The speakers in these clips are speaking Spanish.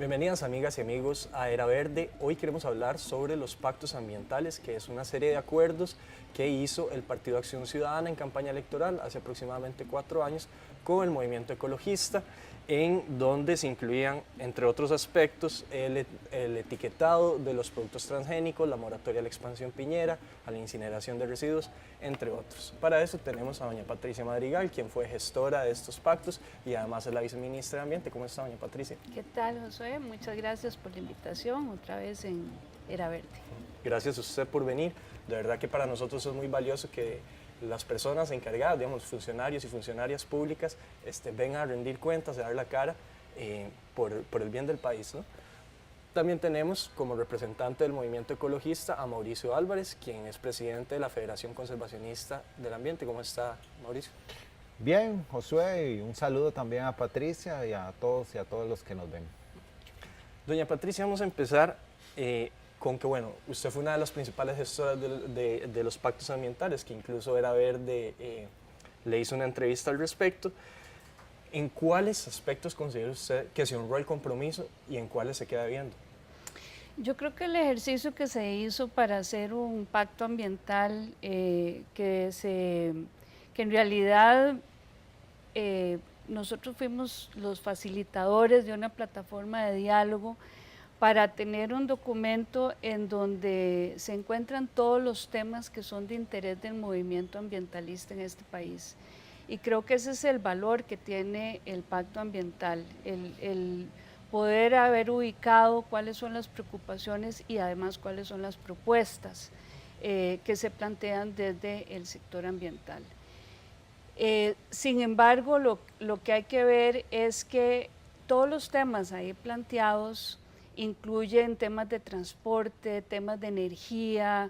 Bienvenidas amigas y amigos a Era Verde. Hoy queremos hablar sobre los pactos ambientales, que es una serie de acuerdos que hizo el Partido Acción Ciudadana en campaña electoral hace aproximadamente 4 años con el movimiento ecologista, en donde se incluían, entre otros aspectos, el etiquetado de los productos transgénicos, la moratoria a la expansión piñera, a la incineración de residuos, entre otros. Para eso tenemos a doña Patricia Madrigal, quien fue gestora de estos pactos y además es la viceministra de Ambiente. ¿Cómo está, doña Patricia? ¿Qué tal, Josué? Muchas gracias por la invitación otra vez en Era Verde. Gracias a usted por venir. De verdad que para nosotros es muy valioso que las personas encargadas, digamos, funcionarios y funcionarias públicas, vengan a rendir cuentas, a dar la cara por el bien del país, ¿no? También tenemos como representante del movimiento ecologista a Mauricio Álvarez, quien es presidente de la Federación Conservacionista del Ambiente. ¿Cómo está, Mauricio? Bien, Josué, y un saludo también a Patricia y a todos los que nos ven. Doña Patricia, vamos a empezar con que, bueno, usted fue una de las principales gestoras de los pactos ambientales, que incluso Era Verde le hizo una entrevista al respecto. ¿En cuáles aspectos considera usted que se honró el compromiso y en cuáles se queda viendo? Yo creo que el ejercicio que se hizo para hacer un pacto ambiental que en realidad nosotros fuimos los facilitadores de una plataforma de diálogo para tener un documento en donde se encuentran todos los temas que son de interés del movimiento ambientalista en este país. Y creo que ese es el valor que tiene el pacto ambiental, el poder haber ubicado cuáles son las preocupaciones y además cuáles son las propuestas que se plantean desde el sector ambiental. Sin embargo, lo que hay que ver es que todos los temas ahí planteados incluyen temas de transporte, temas de energía,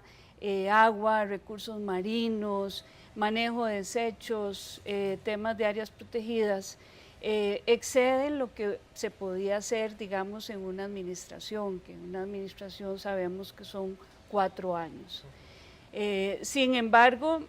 agua, recursos marinos, manejo de desechos, temas de áreas protegidas, exceden lo que se podía hacer, digamos, en una administración, que en una administración sabemos que son 4 años. Sin embargo,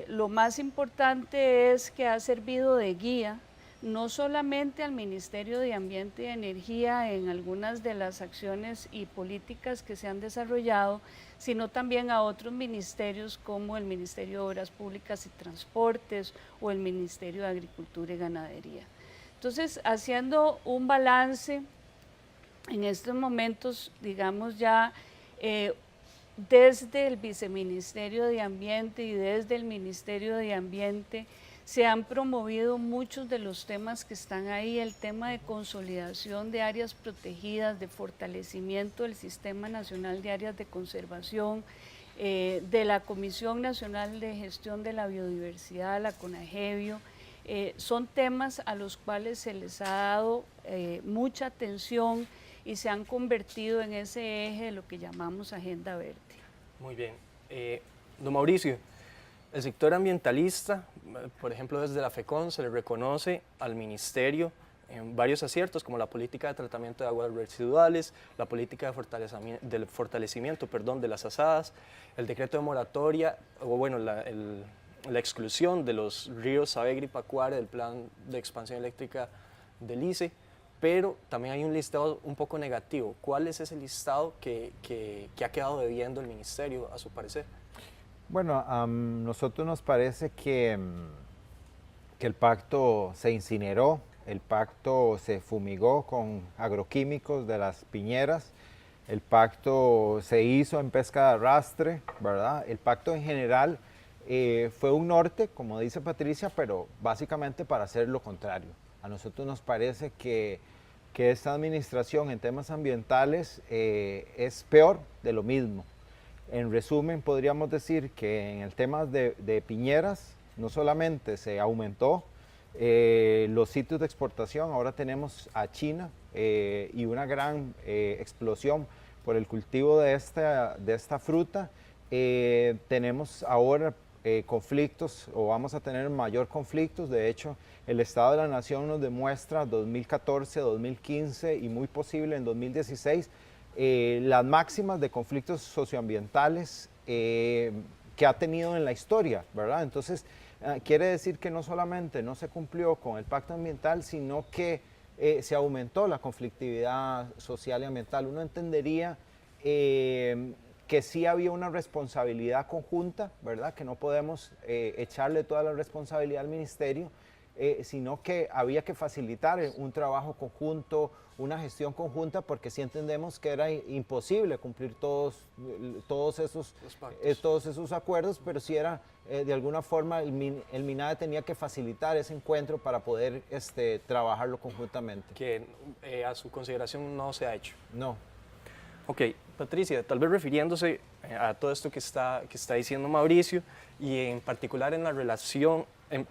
lo más importante es que ha servido de guía no solamente al Ministerio de Ambiente y Energía en algunas de las acciones y políticas que se han desarrollado, sino también a otros ministerios como el Ministerio de Obras Públicas y Transportes o el Ministerio de Agricultura y Ganadería. Entonces, haciendo un balance, en estos momentos, digamos ya, desde el Viceministerio de Ambiente y desde el Ministerio de Ambiente, se han promovido muchos de los temas que están ahí, el tema de consolidación de áreas protegidas, de fortalecimiento del Sistema Nacional de Áreas de Conservación, de la Comisión Nacional de Gestión de la Biodiversidad, la CONAGEBIO, son temas a los cuales se les ha dado mucha atención y se han convertido en ese eje de lo que llamamos Agenda Verde. Muy bien. Don Mauricio, el sector ambientalista, por ejemplo, desde la FECON se le reconoce al ministerio en varios aciertos, como la política de tratamiento de aguas residuales, la política de fortalecimiento de las asadas, el decreto de moratoria, o bueno, la exclusión de los ríos Savegri y Pacuare del plan de expansión eléctrica del ICE, pero también hay un listado un poco negativo. ¿Cuál es ese listado que ha quedado debiendo el ministerio, a su parecer? Bueno, a nosotros nos parece que el pacto se incineró, el pacto se fumigó con agroquímicos de las piñeras, el pacto se hizo en pesca de arrastre, ¿verdad? El pacto en general fue un norte, como dice Patricia, pero básicamente para hacer lo contrario. A nosotros nos parece que esta administración en temas ambientales es peor de lo mismo. En resumen, podríamos decir que en el tema de piñeras, no solamente se aumentó los sitios de exportación, ahora tenemos a China y una gran explosión por el cultivo de esta fruta. Tenemos ahora conflictos, o vamos a tener mayor conflictos. De hecho, el Estado de la Nación nos demuestra 2014, 2015 y muy posible en 2016 las máximas de conflictos socioambientales que ha tenido en la historia, ¿verdad? Entonces, quiere decir que no solamente no se cumplió con el pacto ambiental, sino que se aumentó la conflictividad social y ambiental. Uno entendería que sí había una responsabilidad conjunta, ¿verdad? Que no podemos echarle toda la responsabilidad al ministerio, sino que había que facilitar un trabajo conjunto, una gestión conjunta, porque sí entendemos que era imposible cumplir todos esos acuerdos, pero sí era, de alguna forma, el MINADE tenía que facilitar ese encuentro para poder trabajarlo conjuntamente. Que a su consideración no se ha hecho. No. Ok, Patricia, tal vez refiriéndose a todo esto que está diciendo Mauricio y en particular en la relación, en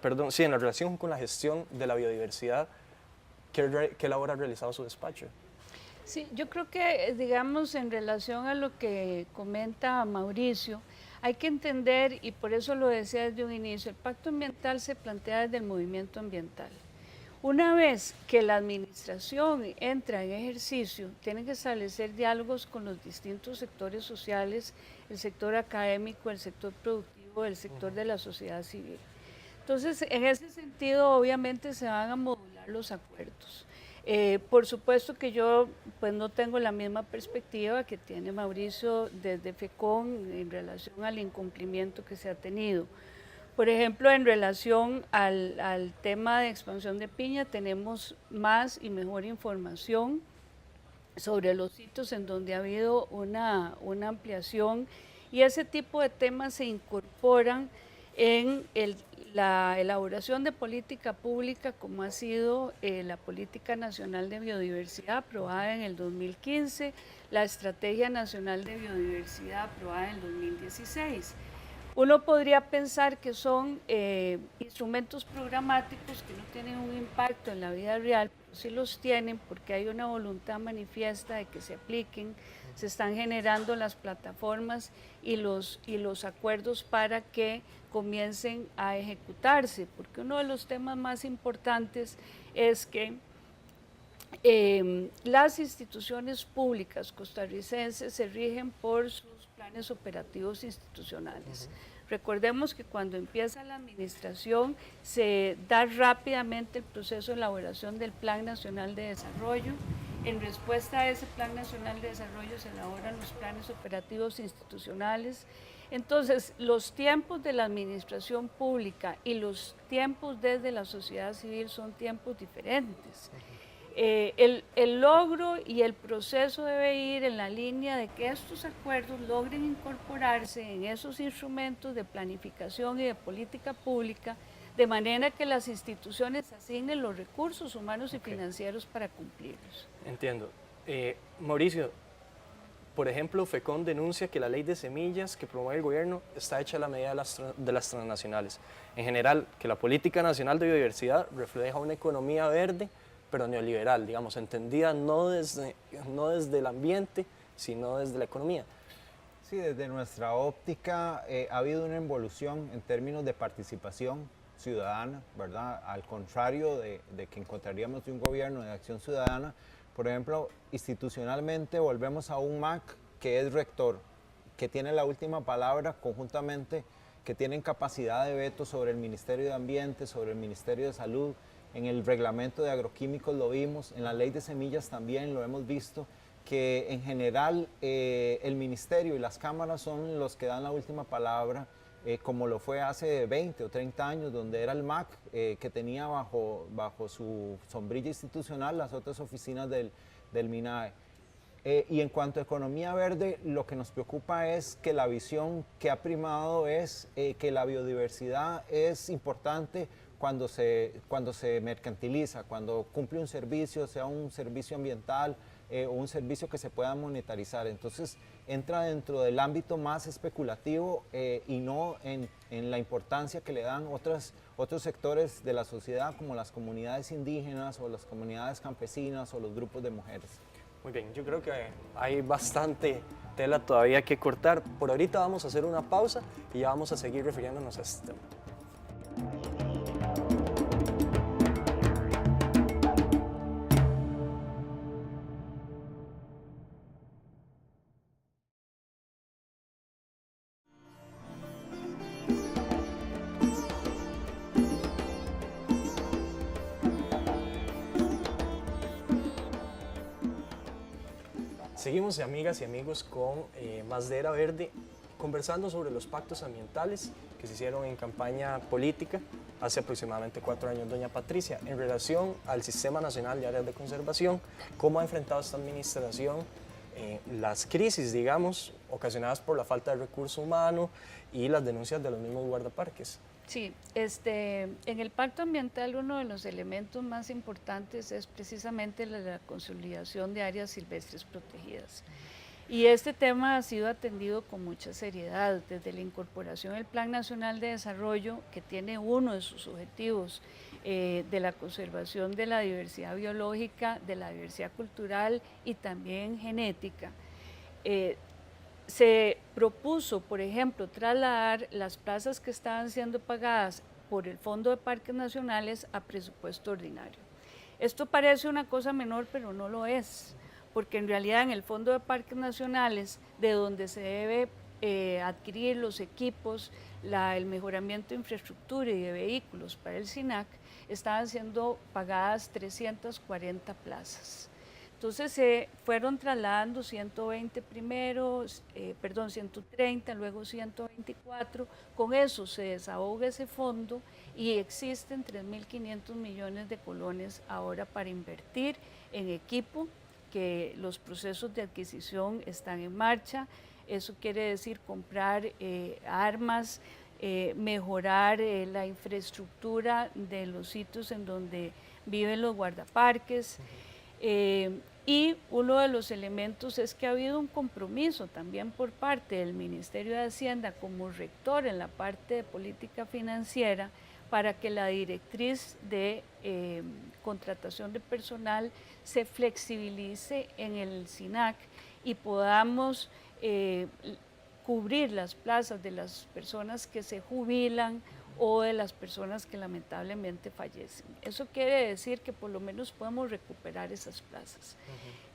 la relación con la gestión de la biodiversidad, ¿qué labor ha realizado su despacho? Sí, yo creo que, digamos, en relación a lo que comenta Mauricio, hay que entender, y por eso lo decía desde un inicio, el pacto ambiental se plantea desde el movimiento ambiental. Una vez que la administración entra en ejercicio, tiene que establecer diálogos con los distintos sectores sociales, el sector académico, el sector productivo, el sector de la sociedad civil. Entonces, en ese sentido, obviamente se van a modular los acuerdos. Por supuesto que yo pues no tengo la misma perspectiva que tiene Mauricio desde FECON en relación al incumplimiento que se ha tenido. Por ejemplo, en relación al tema de expansión de piña, tenemos más y mejor información sobre los sitios en donde ha habido una ampliación, y ese tipo de temas se incorporan en la elaboración de política pública, como ha sido la Política Nacional de Biodiversidad aprobada en el 2015, la Estrategia Nacional de Biodiversidad aprobada en el 2016. Uno podría pensar que son instrumentos programáticos que no tienen un impacto en la vida real, pero sí los tienen porque hay una voluntad manifiesta de que se apliquen, se están generando las plataformas y los acuerdos para que comiencen a ejecutarse, porque uno de los temas más importantes es que las instituciones públicas costarricenses se rigen por sus planes operativos institucionales. Recordemos que cuando empieza la administración se da rápidamente el proceso de elaboración del Plan Nacional de Desarrollo. En respuesta a ese Plan Nacional de Desarrollo se elaboran los planes operativos institucionales. Entonces, los tiempos de la administración pública y los tiempos desde la sociedad civil son tiempos diferentes. El logro y el proceso debe ir en la línea de que estos acuerdos logren incorporarse en esos instrumentos de planificación y de política pública, de manera que las instituciones asignen los recursos humanos y financieros para cumplirlos. Entiendo. Mauricio, por ejemplo, FECON denuncia que la ley de semillas que promueve el gobierno está hecha a la medida de las transnacionales. En general, que la Política Nacional de Biodiversidad refleja una economía verde, pero neoliberal, digamos, entendida no desde el ambiente, sino desde la economía. Sí, desde nuestra óptica ha habido una involución en términos de participación ciudadana, ¿verdad? Al contrario de que encontraríamos de un gobierno de acción ciudadana. Por ejemplo, institucionalmente volvemos a un MAC que es rector, que tiene la última palabra conjuntamente, que tienen capacidad de veto sobre el Ministerio de Ambiente, sobre el Ministerio de Salud. En el reglamento de agroquímicos lo vimos, en la ley de semillas también lo hemos visto, que en general el ministerio y las cámaras son los que dan la última palabra, como lo fue hace 20 o 30 años, donde era el MAC que tenía bajo su sombrilla institucional las otras oficinas del MINADE. Y en cuanto a economía verde, lo que nos preocupa es que la visión que ha primado es que la biodiversidad es importante cuando se mercantiliza, cuando cumple un servicio, sea un servicio ambiental o un servicio que se pueda monetarizar. Entonces entra dentro del ámbito más especulativo y no en la importancia que le dan otros sectores de la sociedad, como las comunidades indígenas o las comunidades campesinas o los grupos de mujeres. Muy bien, yo creo que hay bastante tela todavía que cortar. Por ahorita vamos a hacer una pausa y ya vamos a seguir refiriéndonos a este tema. Seguimos, amigas y amigos, con más de Era Verde, conversando sobre los pactos ambientales que se hicieron en campaña política hace aproximadamente 4 años. Doña Patricia, en relación al Sistema Nacional de Áreas de Conservación, ¿cómo ha enfrentado esta administración las crisis, digamos, ocasionadas por la falta de recurso humano y las denuncias de los mismos guardaparques? Sí, en el pacto ambiental uno de los elementos más importantes es precisamente la consolidación de áreas silvestres protegidas. Y este tema ha sido atendido con mucha seriedad, desde la incorporación del Plan Nacional de Desarrollo, que tiene uno de sus objetivos de la conservación de la diversidad biológica, de la diversidad cultural y también genética. Se propuso, por ejemplo, trasladar las plazas que estaban siendo pagadas por el Fondo de Parques Nacionales a presupuesto ordinario. Esto parece una cosa menor, pero no lo es, porque en realidad en el Fondo de Parques Nacionales, de donde se debe adquirir los equipos, el mejoramiento de infraestructura y de vehículos para el SINAC, estaban siendo pagadas 340 plazas. Entonces se fueron trasladando 120 primero, 130, luego 124, con eso se desahoga ese fondo y existen 3.500 millones de colones ahora para invertir en equipo, que los procesos de adquisición están en marcha. Eso quiere decir comprar armas, mejorar la infraestructura de los sitios en donde viven los guardaparques. Y uno de los elementos es que ha habido un compromiso también por parte del Ministerio de Hacienda como rector en la parte de política financiera para que la directriz de contratación de personal se flexibilice en el SINAC y podamos cubrir las plazas de las personas que se jubilan o de las personas que lamentablemente fallecen. Eso quiere decir que por lo menos podemos recuperar esas plazas.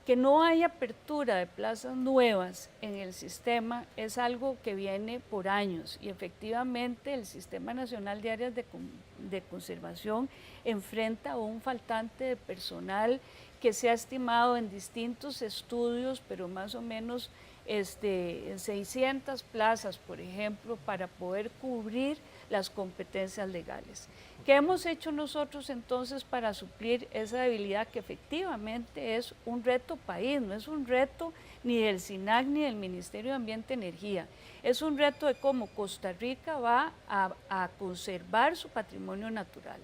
Que no haya apertura de plazas nuevas en el sistema es algo que viene por años y efectivamente el Sistema Nacional de Áreas de Conservación enfrenta a un faltante de personal que se ha estimado en distintos estudios, pero más o menos 600 plazas, por ejemplo, para poder cubrir las competencias legales. ¿Qué hemos hecho nosotros entonces para suplir esa debilidad que efectivamente es un reto país? No es un reto ni del SINAC ni del Ministerio de Ambiente y Energía, es un reto de cómo Costa Rica va a conservar su patrimonio natural.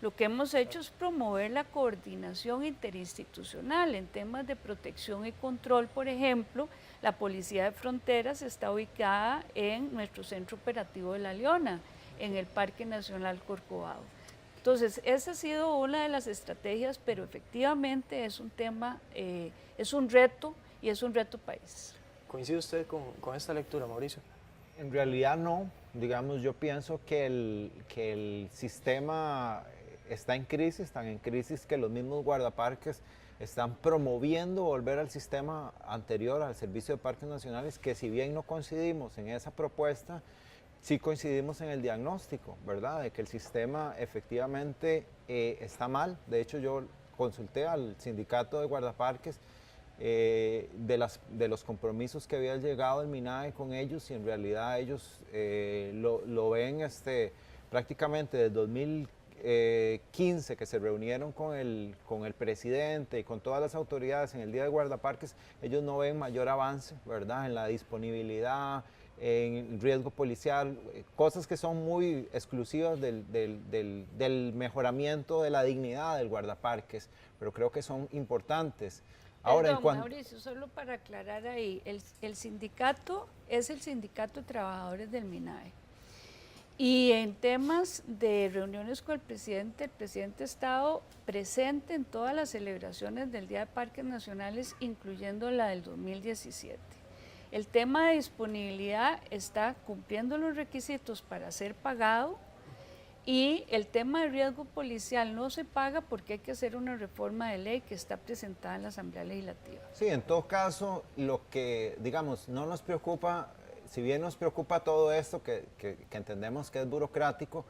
Lo que hemos hecho es promover la coordinación interinstitucional en temas de protección y control. Por ejemplo, la Policía de Fronteras está ubicada en nuestro centro operativo de La Leona, en el Parque Nacional Corcovado. Entonces, esa ha sido una de las estrategias, pero efectivamente es un tema, es un reto y es un reto país. ¿Coincide usted con esta lectura, Mauricio? En realidad no. Digamos, yo pienso que el sistema está en crisis, tan en crisis que los mismos guardaparques están promoviendo volver al sistema anterior, al Servicio de Parques Nacionales, que si bien no coincidimos en esa propuesta, sí coincidimos en el diagnóstico, ¿verdad? De que el sistema efectivamente está mal. De hecho, yo consulté al sindicato de guardaparques de los compromisos que había llegado el MINAE con ellos y en realidad ellos lo ven prácticamente desde 2015 que se reunieron con el presidente y con todas las autoridades en el Día de Guardaparques, ellos no ven mayor avance, ¿verdad? En la disponibilidad, en riesgo policial, cosas que son muy exclusivas del mejoramiento de la dignidad del guardaparques, pero creo que son importantes. Ahora, Perdón, Mauricio, solo para aclarar ahí, el sindicato es el Sindicato de Trabajadores del MINAE. Y en temas de reuniones con el presidente ha estado presente en todas las celebraciones del Día de Parques Nacionales, incluyendo la del 2017. El tema de disponibilidad está cumpliendo los requisitos para ser pagado y el tema de riesgo policial no se paga porque hay que hacer una reforma de ley que está presentada en la Asamblea Legislativa. Sí, en todo caso, lo que, digamos, no nos preocupa, si bien nos preocupa todo esto, que entendemos que es burocrático,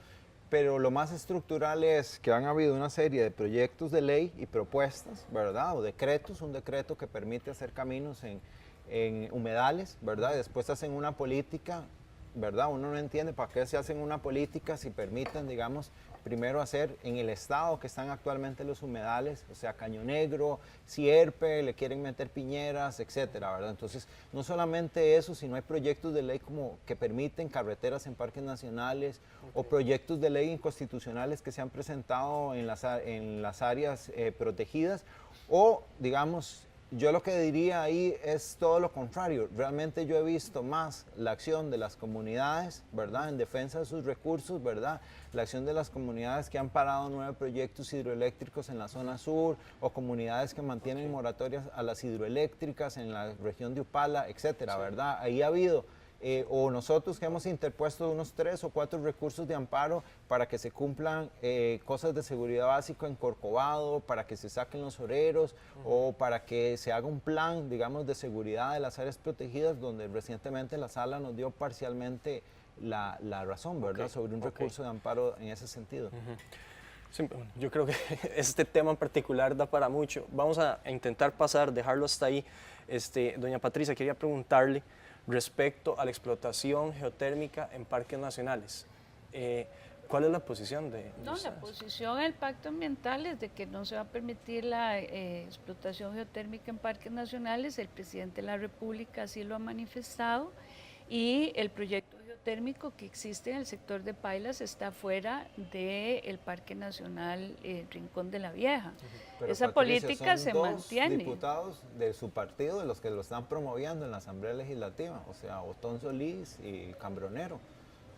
pero lo más estructural es que han habido una serie de proyectos de ley y propuestas, ¿verdad? O decretos, un decreto que permite hacer caminos en humedales, ¿verdad? Y después hacen una política, ¿verdad? Uno no entiende para qué se hacen una política si permiten, digamos, primero hacer en el estado que están actualmente los humedales, o sea, Caño Negro, Sierpe, le quieren meter piñeras, etcétera, ¿verdad? Entonces, no solamente eso, sino hay proyectos de ley como que permiten carreteras en parques nacionales o proyectos de ley inconstitucionales que se han presentado en las áreas protegidas o, digamos, yo lo que diría ahí es todo lo contrario. Realmente yo he visto más la acción de las comunidades, ¿verdad? En defensa de sus recursos, ¿verdad? La acción de las comunidades que han parado 9 proyectos hidroeléctricos en la zona sur o comunidades que mantienen moratorias a las hidroeléctricas en la región de Upala, etcétera, ¿verdad? Ahí ha habido o nosotros que hemos interpuesto unos 3 o 4 recursos de amparo para que se cumplan cosas de seguridad básica en Corcovado, para que se saquen los oreros o para que se haga un plan, digamos, de seguridad de las áreas protegidas, donde recientemente la sala nos dio parcialmente la razón, ¿verdad? Sobre un recurso de amparo en ese sentido. Sí, yo creo que este tema en particular da para mucho. Vamos a intentar dejarlo hasta ahí. Doña Patricia, quería preguntarle respecto a la explotación geotérmica en parques nacionales. ¿Cuál es la posición de ustedes? La posición del Pacto Ambiental es de que no se va a permitir la explotación geotérmica en parques nacionales. El presidente de la República así lo ha manifestado y el proyecto geotérmico que existe en el sector de Pailas está fuera del Parque Nacional Rincón de la Vieja. Pero esa Patricia, política se son mantiene. dos diputados de su partido de los que lo están promoviendo en la Asamblea Legislativa, o sea, Otón Solís y Cambronero.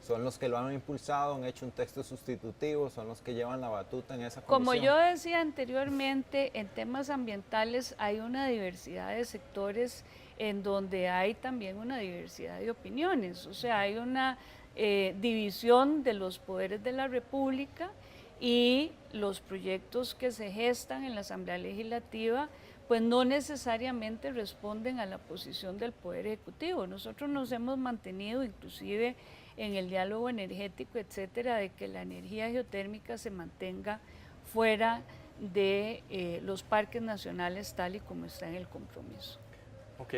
Son los que lo han impulsado, han hecho un texto sustitutivo, son los que llevan la batuta en esa comisión. Como yo decía anteriormente, en temas ambientales hay una diversidad de sectores en donde hay también una diversidad de opiniones, o sea, hay una división de los poderes de la República y los proyectos que se gestan en la Asamblea Legislativa pues no necesariamente responden a la posición del Poder Ejecutivo. Nosotros nos hemos mantenido inclusive en el diálogo energético, etcétera, de que la energía geotérmica se mantenga fuera de los parques nacionales tal y como está en el compromiso. Ok,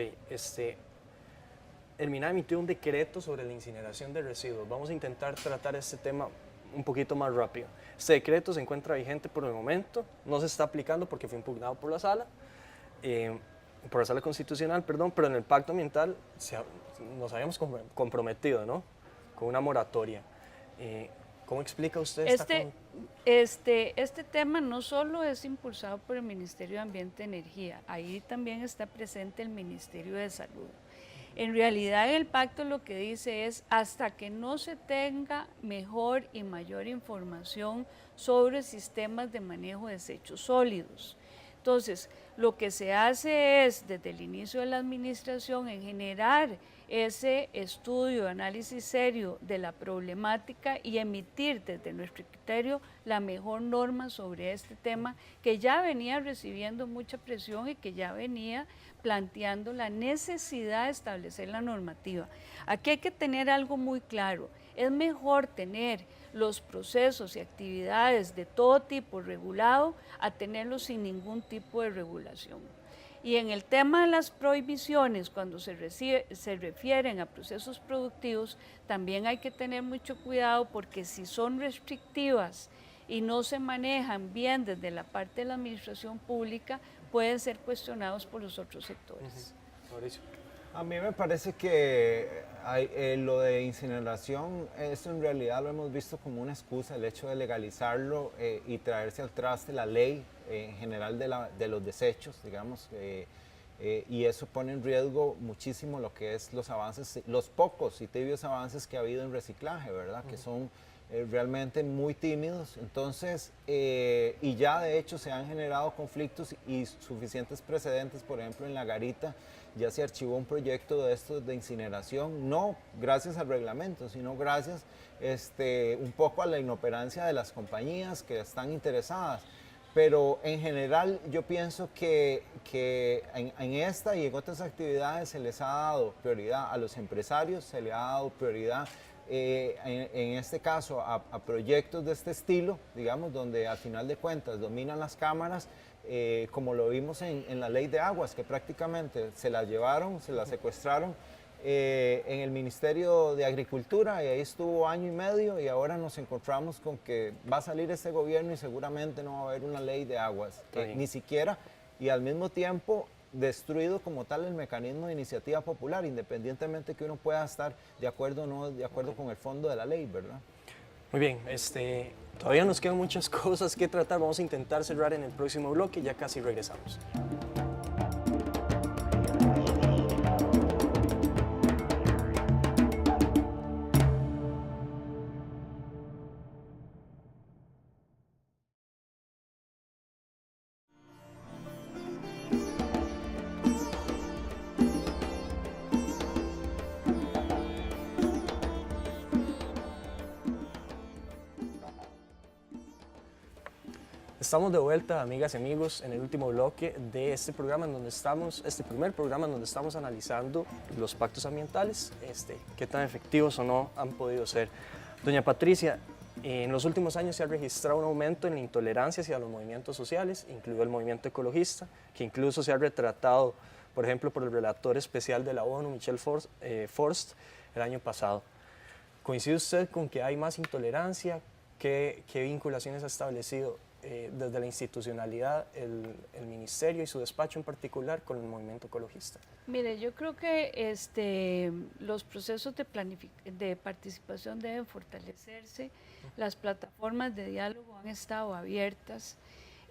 el MINA emitió un decreto sobre la incineración de residuos. Vamos a intentar tratar este tema un poquito más rápido. Este decreto se encuentra vigente por el momento, no se está aplicando porque fue impugnado por la sala constitucional, perdón, pero en el pacto ambiental nos habíamos comprometido, ¿no? Con una moratoria. ¿Cómo explica usted este tema no solo es impulsado por el Ministerio de Ambiente y Energía, ahí también está presente el Ministerio de Salud. En realidad el pacto lo que dice es hasta que no se tenga mejor y mayor información sobre sistemas de manejo de desechos sólidos. Entonces, lo que se hace es, desde el inicio de la administración, en generar ese estudio, análisis serio de la problemática y emitir desde nuestro criterio la mejor norma sobre este tema que ya venía recibiendo mucha presión y que ya venía planteando la necesidad de establecer la normativa. Aquí hay que tener algo muy claro, es mejor tener los procesos y actividades de todo tipo regulado a tenerlos sin ningún tipo de regulación. Y en el tema de las prohibiciones, cuando se refieren a procesos productivos, también hay que tener mucho cuidado porque si son restrictivas y no se manejan bien desde la parte de la administración pública, pueden ser cuestionados por los otros sectores. Mauricio. A mí me parece que lo de incineración, esto en realidad lo hemos visto como una excusa, el hecho de legalizarlo y traerse al traste la ley en general de los desechos, digamos, y eso pone en riesgo muchísimo lo que es los avances, los pocos y tibios avances que ha habido en reciclaje, ¿verdad? Que son realmente muy tímidos, entonces, y ya de hecho se han generado conflictos y suficientes precedentes, por ejemplo en La Garita, ya se archivó un proyecto de estos de incineración, no gracias al reglamento, sino gracias un poco a la inoperancia de las compañías que están interesadas. Pero en general yo pienso que en esta y en otras actividades se les ha dado prioridad a los empresarios, se le ha dado prioridad en este caso a proyectos de este estilo, digamos, donde al final de cuentas dominan las cámaras, como lo vimos en la ley de aguas, que prácticamente se la llevaron, se la secuestraron en el Ministerio de Agricultura, y ahí estuvo año y medio, y ahora nos encontramos con que va a salir este gobierno y seguramente no va a haber una ley de aguas, ni siquiera, y al mismo tiempo destruido como tal el mecanismo de iniciativa popular, independientemente que uno pueda estar de acuerdo o no de acuerdo con el fondo de la ley, ¿verdad? Muy bien, todavía nos quedan muchas cosas que tratar, vamos a intentar cerrar en el próximo bloque, ya casi regresamos. Estamos de vuelta, amigas y amigos, en el último bloque de este programa en donde estamos, este primer programa en donde estamos analizando los pactos ambientales, qué tan efectivos o no han podido ser. Doña Patricia, en los últimos años se ha registrado un aumento en la intolerancia hacia los movimientos sociales, incluido el movimiento ecologista, que incluso se ha retratado, por ejemplo, por el relator especial de la ONU, Michel Forst, el año pasado. ¿Coincide usted con que hay más intolerancia? ¿Qué vinculaciones ha establecido desde la institucionalidad, el ministerio y su despacho en particular con el movimiento ecologista? Mire, yo creo que los procesos de participación deben fortalecerse, las plataformas de diálogo han estado abiertas,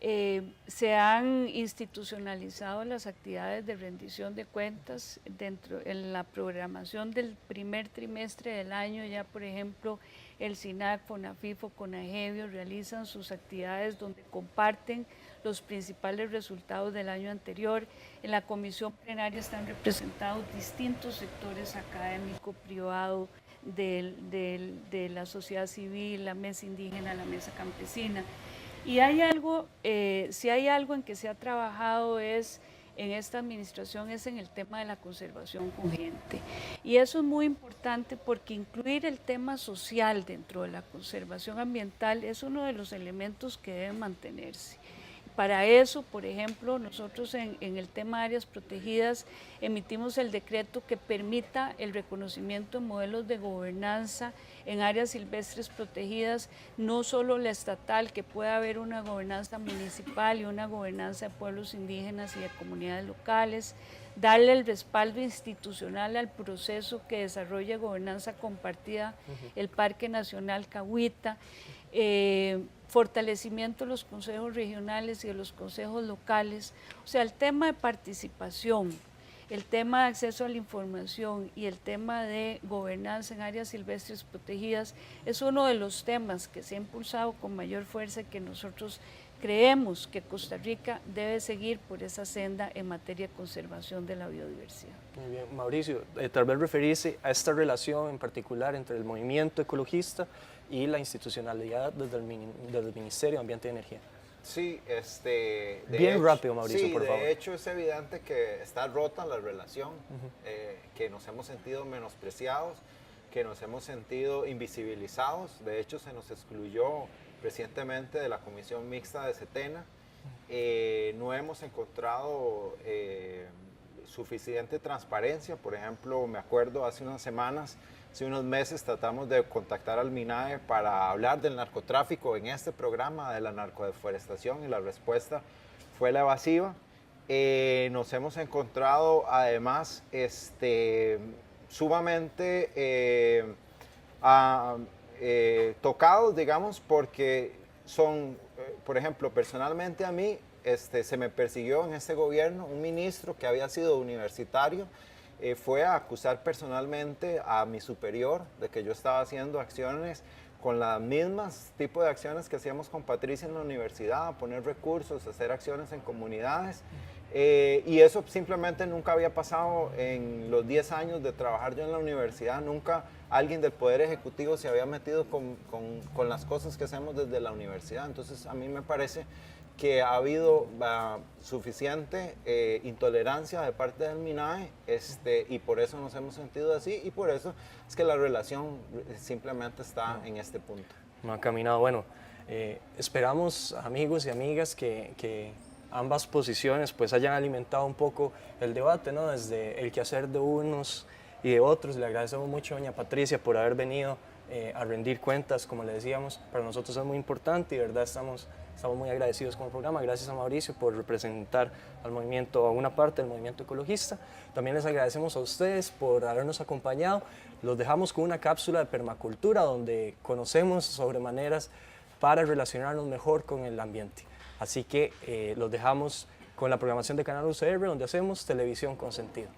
se han institucionalizado las actividades de rendición de cuentas en la programación del primer trimestre del año. Ya, por ejemplo, el SINAC, FONAFIFO, CONAGEBIO realizan sus actividades donde comparten los principales resultados del año anterior. En la comisión plenaria están representados distintos sectores académico, privado, de la sociedad civil, la mesa indígena, la mesa campesina. Y hay algo, si hay algo en que se ha trabajado en esta administración es en el tema de la conservación con gente. Y eso es muy importante porque incluir el tema social dentro de la conservación ambiental es uno de los elementos que deben mantenerse. Para eso, por ejemplo, nosotros en el tema de áreas protegidas emitimos el decreto que permita el reconocimiento de modelos de gobernanza en áreas silvestres protegidas, no solo la estatal, que pueda haber una gobernanza municipal y una gobernanza de pueblos indígenas y de comunidades locales, darle el respaldo institucional al proceso que desarrolla gobernanza compartida, el Parque Nacional Cahuita, fortalecimiento de los consejos regionales y de los consejos locales. O sea, el tema de participación, el tema de acceso a la información y el tema de gobernanza en áreas silvestres protegidas es uno de los temas que se ha impulsado con mayor fuerza y que nosotros creemos que Costa Rica debe seguir por esa senda en materia de conservación de la biodiversidad. Muy bien, Mauricio, tal vez referirse a esta relación en particular entre el movimiento ecologista y la institucionalidad desde el Ministerio de Ambiente y Energía. Sí, rápido, Mauricio, sí, por favor. De hecho es evidente que está rota la relación, que nos hemos sentido menospreciados, que nos hemos sentido invisibilizados. De hecho, se nos excluyó recientemente de la Comisión Mixta de Setena. No hemos encontrado suficiente transparencia. Por ejemplo, me acuerdo hace unos meses tratamos de contactar al MINAE para hablar del narcotráfico en este programa de la narcodeforestación y la respuesta fue la evasiva. Nos hemos encontrado además sumamente tocados, digamos, porque son, por ejemplo, personalmente a mí se me persiguió en este gobierno un ministro que había sido universitario, fue a acusar personalmente a mi superior de que yo estaba haciendo acciones con las mismas tipos de acciones que hacíamos con Patricia en la universidad, a poner recursos, a hacer acciones en comunidades. Y eso simplemente nunca había pasado en los 10 años de trabajar yo en la universidad. Nunca alguien del Poder Ejecutivo se había metido con las cosas que hacemos desde la universidad. Entonces a mí me parece que ha habido suficiente intolerancia de parte del MINAE, y por eso nos hemos sentido así, y por eso es que la relación simplemente está en este punto. No ha caminado. Bueno, esperamos, amigos y amigas, que ambas posiciones pues hayan alimentado un poco el debate, ¿no? Desde el quehacer de unos y de otros. Le agradecemos mucho a doña Patricia por haber venido a rendir cuentas, como le decíamos. Para nosotros es muy importante y de verdad estamos muy agradecidos con el programa. Gracias a Mauricio por representar al movimiento, a una parte del movimiento ecologista. También les agradecemos a ustedes por habernos acompañado. Los dejamos con una cápsula de permacultura donde conocemos sobre maneras para relacionarnos mejor con el ambiente. Así que los dejamos con la programación de Canal UCR, donde hacemos televisión con sentido.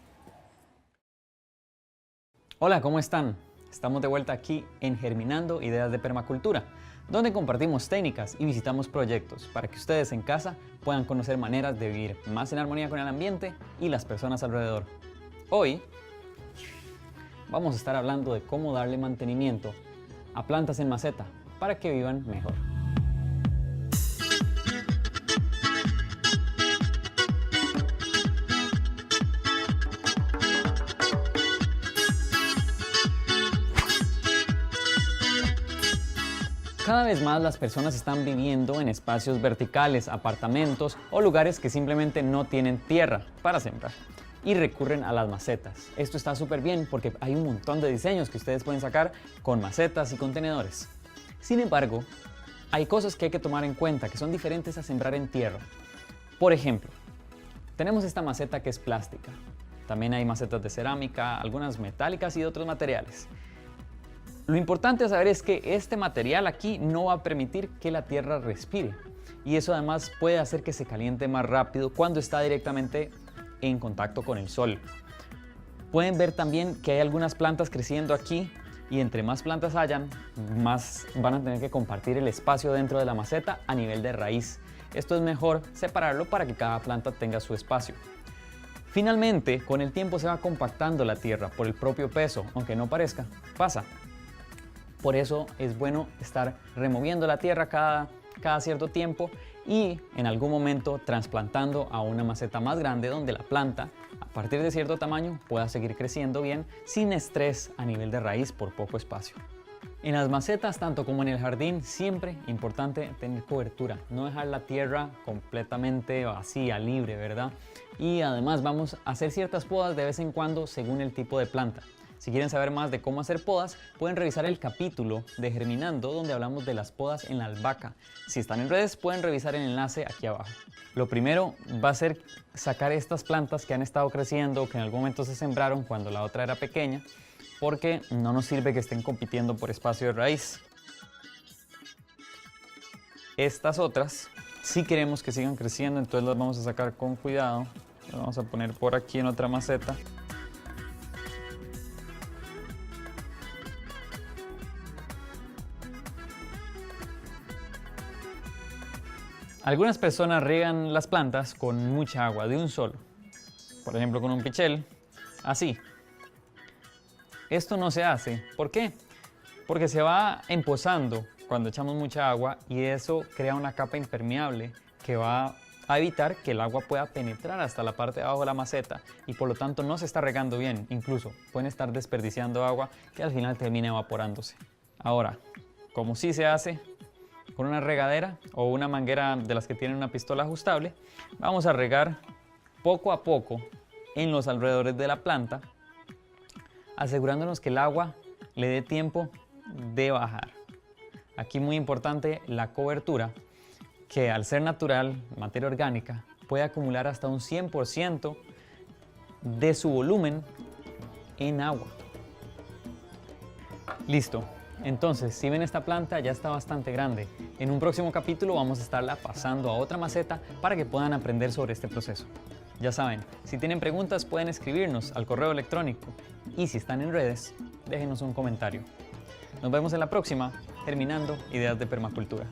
Hola, ¿cómo están? Estamos de vuelta aquí en Germinando Ideas de Permacultura, donde compartimos técnicas y visitamos proyectos para que ustedes en casa puedan conocer maneras de vivir más en armonía con el ambiente y las personas alrededor. Hoy vamos a estar hablando de cómo darle mantenimiento a plantas en maceta para que vivan mejor. Cada vez más las personas están viviendo en espacios verticales, apartamentos o lugares que simplemente no tienen tierra para sembrar y recurren a las macetas. Esto está súper bien porque hay un montón de diseños que ustedes pueden sacar con macetas y contenedores. Sin embargo, hay cosas que hay que tomar en cuenta que son diferentes a sembrar en tierra. Por ejemplo, tenemos esta maceta que es plástica. También hay macetas de cerámica, algunas metálicas y de otros materiales. Lo importante a saber es que este material aquí no va a permitir que la tierra respire y eso además puede hacer que se caliente más rápido cuando está directamente en contacto con el sol. Pueden ver también que hay algunas plantas creciendo aquí y entre más plantas hayan, más van a tener que compartir el espacio dentro de la maceta a nivel de raíz. Esto es mejor separarlo para que cada planta tenga su espacio. Finalmente, con el tiempo se va compactando la tierra por el propio peso, aunque no parezca, pasa. Por eso es bueno estar removiendo la tierra cada cierto tiempo y en algún momento trasplantando a una maceta más grande donde la planta, a partir de cierto tamaño, pueda seguir creciendo bien sin estrés a nivel de raíz por poco espacio. En las macetas, tanto como en el jardín, siempre importante tener cobertura, no dejar la tierra completamente vacía, libre, ¿verdad? Y además vamos a hacer ciertas podas de vez en cuando según el tipo de planta. Si quieren saber más de cómo hacer podas, pueden revisar el capítulo de Germinando donde hablamos de las podas en la albahaca. Si están en redes, pueden revisar el enlace aquí abajo. Lo primero va a ser sacar estas plantas que han estado creciendo, que en algún momento se sembraron cuando la otra era pequeña, porque no nos sirve que estén compitiendo por espacio de raíz. Estas otras, si queremos que sigan creciendo, entonces las vamos a sacar con cuidado. Las vamos a poner por aquí en otra maceta. Algunas personas riegan las plantas con mucha agua de un solo, por ejemplo con un pichel, así. Esto no se hace. ¿Por qué? Porque se va empozando cuando echamos mucha agua y eso crea una capa impermeable que va a evitar que el agua pueda penetrar hasta la parte de abajo de la maceta y por lo tanto no se está regando bien. Incluso pueden estar desperdiciando agua que al final termina evaporándose. Ahora, como sí se hace, con una regadera o una manguera de las que tienen una pistola ajustable, vamos a regar poco a poco en los alrededores de la planta, asegurándonos que el agua le dé tiempo de bajar. Aquí muy importante la cobertura, que al ser natural, materia orgánica, puede acumular hasta un 100% de su volumen en agua. Listo. Entonces, si ven esta planta ya está bastante grande. En un próximo capítulo vamos a estarla pasando a otra maceta para que puedan aprender sobre este proceso. Ya saben, si tienen preguntas pueden escribirnos al correo electrónico y si están en redes, déjenos un comentario. Nos vemos en la próxima, Germinando Ideas de Permacultura.